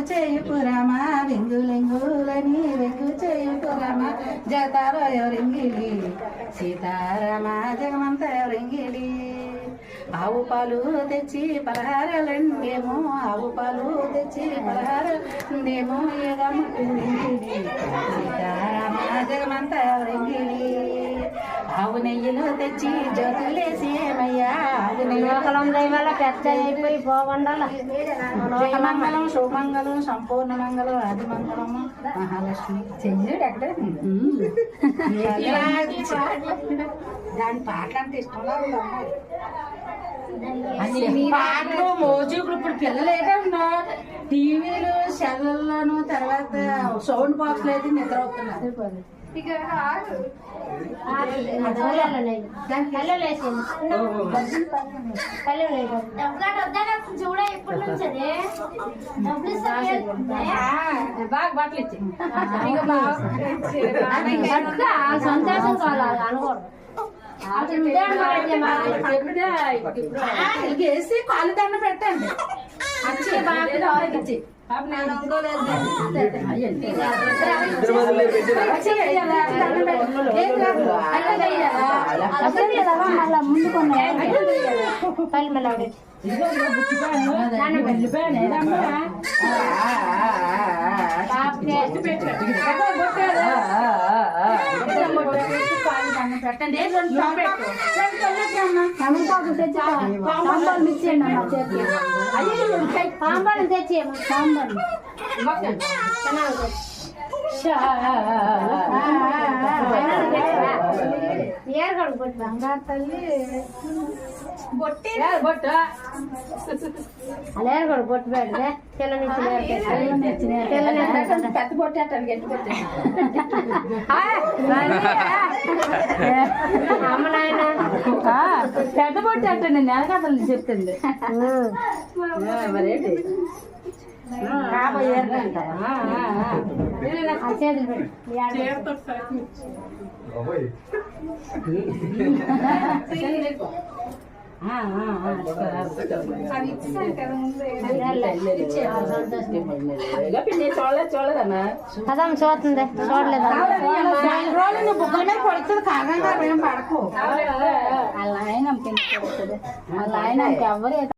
చేయుపురమా రింగులింగులని వెంగు చేయుపురమా జతారో రింగిలి సీతారామా జగమంత రింగిలి ఆవు పాలు తెచ్చి పలహారాలండేమో ఆవు పాలు తెచ్చి పలహారాలండేమో రింగిలి సీతారామా జగమంత రింగిలి ఆవు నెయ్యిలు తెచ్చి జ్యోతులేసి ఏమయ్యా ఆవు నెయ్యి పెద్ద అయిపోయి పోగొండాల మంగళం శుభమంగళం సంపూర్ణ మంగళం ఆది మంగళము మహాలక్ష్మి చెయ్యడు అక్కడ దాని పాటలు అంటే ఇష్టంలా పాటలు మోజుకులు ఇప్పుడు పిల్లలు ఏదన్నా టీవీలు సెల్లుల్లోను తర్వాత సౌండ్ బాక్స్ లో అయితే నిద్ర అవుతున్నారు బాగా బట్టలు ఇచ్చి సంతోషం కావాలి అనుకోరు వేసి కాలు దండ పెట్టండి వచ్చి బాగా ఇచ్చి సాంబార్ తెచ్చి సాంబార్ బంగారు తల్లి బొట్టు అలా కూడా బొట్టు పెడితే పెద్ద బొట్టు అంటారు గట్టి బొట్టు అమ్మ నాయన పెద్ద బొట్టు అంటే నేను నెలకథలు చెప్తుంది మరేంటి చూడలేదన్నా చూస్తుంది చూడలేదు పడుతుంది కాగా పడకు అలా ఆయన అలా ఆయన ఎవరు